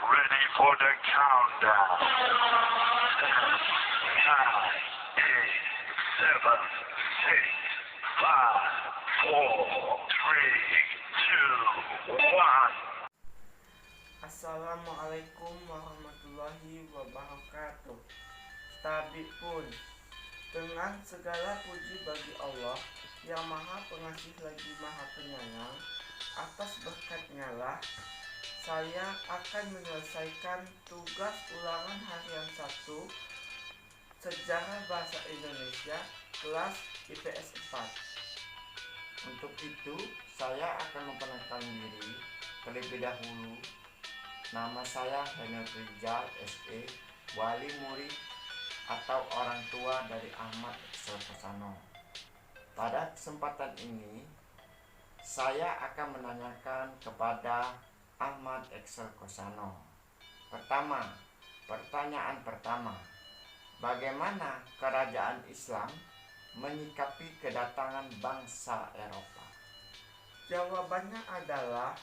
ready for the countdown. 10, 9, 8, 7, 6, 5, 4, 3, 2, 1. Assalamualaikum warahmatullahi wabarakatuh. Tabi pun, dengan segala puji bagi Allah yang maha pengasih lagi maha penyayang, atas berkatnya lah saya akan menyelesaikan tugas ulangan harian 1 Sejarah Bahasa Indonesia kelas IPS 4. Untuk itu, saya akan memperkenalkan diri terlebih dahulu. Nama saya Henry Rijal SE, wali murid atau orang tua dari Ahmad Excel Kosano. Pada kesempatan ini, saya akan menanyakan kepada Ahmad Excel Kosano. Pertanyaan pertama, bagaimana kerajaan Islam menyikapi kedatangan bangsa Eropa? Jawabannya adalah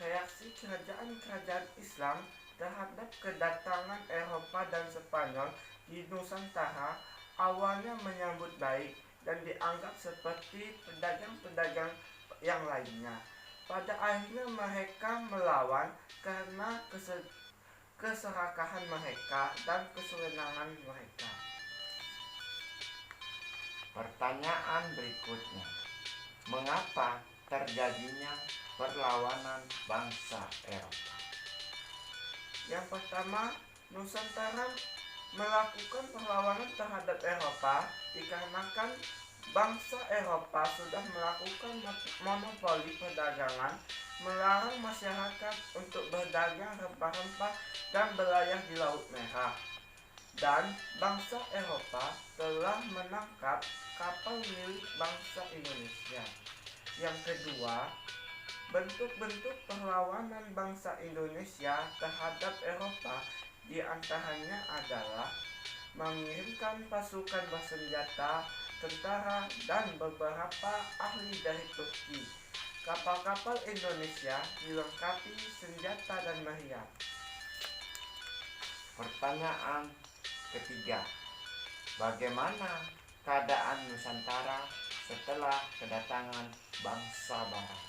reaksi kerajaan-kerajaan Islam terhadap kedatangan Eropa dan Spanyol di Nusantara awalnya menyambut baik dan dianggap seperti pedagang-pedagang yang lainnya. Pada akhirnya mereka melawan karena keserakahan mereka dan kesewenangan mereka. Pertanyaan berikutnya, mengapa terjadinya perlawanan bangsa Eropa? Yang pertama, Nusantara melakukan perlawanan terhadap Eropa dikarenakan bangsa Eropa sudah melakukan monopoli perdagangan, melarang masyarakat untuk berdagang rempah-rempah dan berlayar di Laut Merah. Dan bangsa Eropa telah menangkap kapal milik bangsa Indonesia. Yang kedua, bentuk-bentuk perlawanan bangsa Indonesia terhadap Eropa diantaranya adalah mengirimkan pasukan bersenjata, tentara, dan beberapa ahli dari Turki. Kapal-kapal Indonesia dilengkapi senjata dan meriam. Pertanyaan ketiga, bagaimana keadaan Nusantara setelah kedatangan bangsa Barat?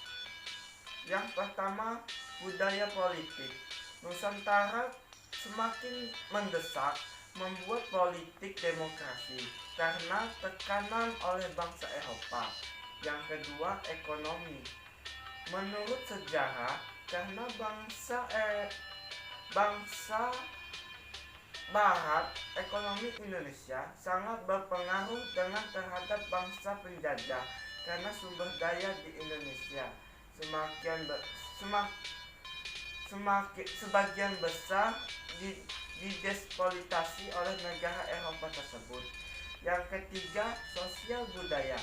Yang pertama, budaya politik. Nusantara semakin mendesak membuat politik demokrasi karena tekanan oleh bangsa Eropa. Yang kedua, ekonomi. Menurut sejarah, karena bangsa Barat, ekonomi Indonesia sangat berpengaruh terhadap bangsa penjajah karena sumber daya di Indonesia sebagian besar dideksploitasi oleh negara Eropa tersebut. Yang ketiga, sosial budaya.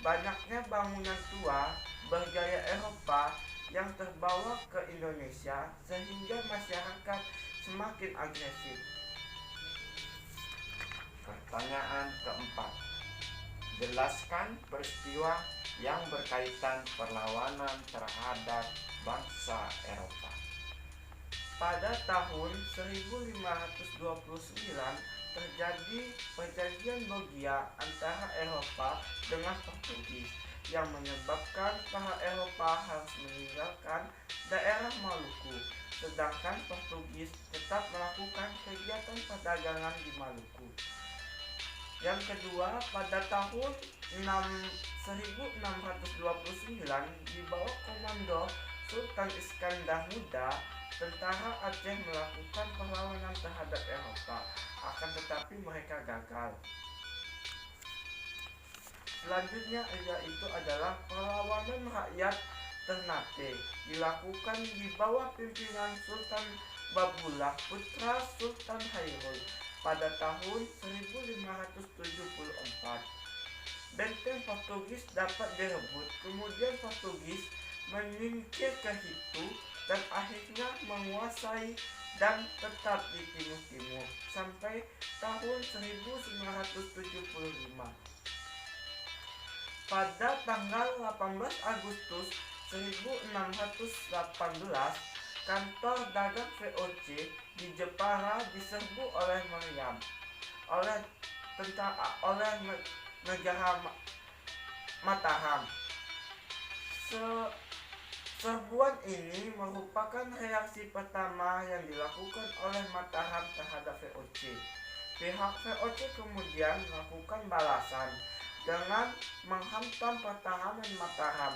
Banyaknya bangunan tua bergaya Eropa yang terbawa ke Indonesia sehingga masyarakat semakin agresif. Pertanyaan keempat, jelaskan peristiwa yang berkaitan perlawanan terhadap bangsa Eropa. Pada tahun 1529 terjadi perjanjian Borgia antara Eropa dengan Portugis yang menyebabkan para Eropa harus meninggalkan daerah Maluku, sedangkan Portugis tetap melakukan kegiatan perdagangan di Maluku. Yang kedua, pada tahun 1629 di bawah komando Sultan Iskandar Muda, tentara Aceh melakukan perlawanan terhadap Eropa, akan tetapi mereka gagal. Selanjutnya yaitu adalah perlawanan rakyat Ternate, dilakukan di bawah pimpinan Sultan Babullah putra Sultan Hairul pada tahun 1574. Benteng Portugis dapat direbut, kemudian Portugis menyingkir ke Hitu dan akhirnya menguasai dan tetap di timur-timur sampai tahun 1975. Pada tanggal 18 Agustus 1618, kantor dagang VOC di Jepara diserbu oleh Meriam oleh negara Mataram. Serbuan ini merupakan reaksi pertama yang dilakukan oleh Mataram terhadap VOC. Pihak VOC kemudian melakukan balasan dengan menghantam pertahanan Mataram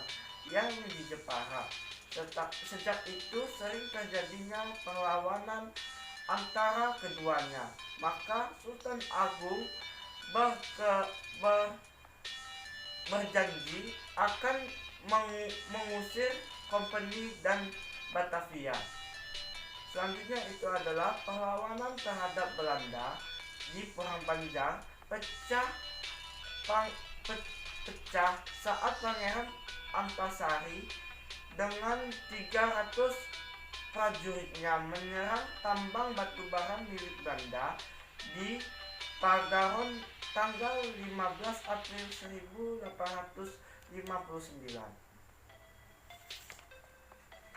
yang di Jepara. Sejak itu sering terjadinya perlawanan antara keduanya. Maka Sultan Agung berjanji akan mengusir Kompeni dan Batavia. Selanjutnya itu adalah perlawanan terhadap Belanda di Perang Banjar pecah saat Pangeran Antasari dengan 300 prajuritnya menyerang tambang batubara milik Belanda di Pagaron tanggal 15 April 1859.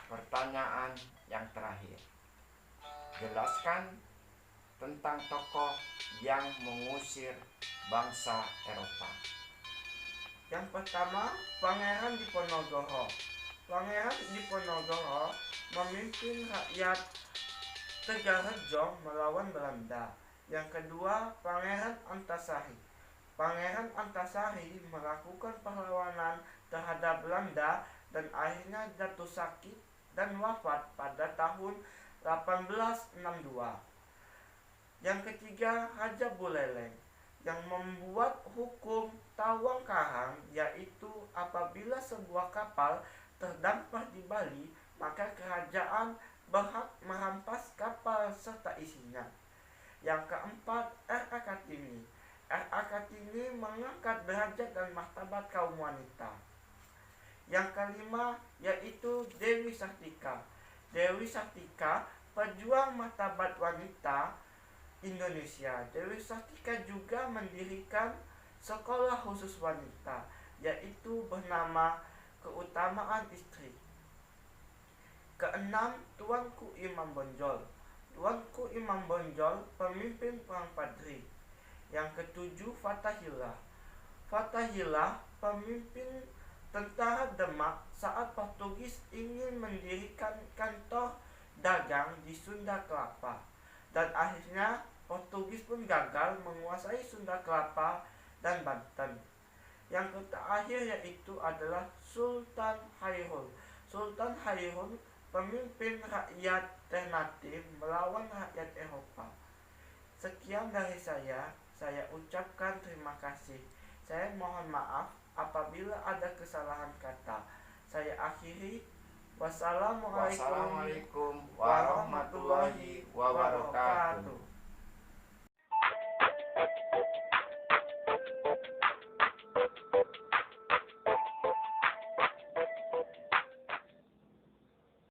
Pertanyaan yang terakhir. Jelaskan tentang tokoh yang mengusir bangsa Eropa. Yang pertama, Pangeran Diponegoro. Pangeran Diponegoro memimpin rakyat Tegarejo melawan Belanda. Yang kedua, Pangeran Antasari. Pangeran Antasari melakukan perlawanan terhadap Belanda dan akhirnya jatuh sakit dan wafat pada tahun 1862. Yang ketiga, Raja Buleleng yang membuat hukum tawang karang, yaitu apabila sebuah kapal terdampar di Bali, maka kerajaan berhak merampas kapal serta isinya. Yang keempat, R.A. Kartini. R.A. Kartini mengangkat derajat dan martabat kaum wanita. Yang kelima yaitu Dewi Sartika. Dewi Sartika, pejuang martabat wanita Indonesia. Dewi Sartika juga mendirikan sekolah khusus wanita, yaitu bernama Keutamaan Istri. Keenam, Tuanku Imam Bonjol. Tuanku Imam Bonjol, pemimpin Perang Padri. Yang ketujuh, Fathahillah. Fathahillah, pemimpin tentara Demak saat Portugis ingin mendirikan kantor dagang di Sunda Kelapa, dan akhirnya Portugis pun gagal menguasai Sunda Kelapa dan Banten. Yang terakhir yaitu adalah Sultan Hairul. Sultan Hairul, pemimpin rakyat Ternate melawan rakyat Eropa. Sekian dari saya ucapkan terima kasih. Saya mohon maaf apabila ada kesalahan kata. Saya akhiri. Wassalamualaikum warahmatullahi wabarakatuh.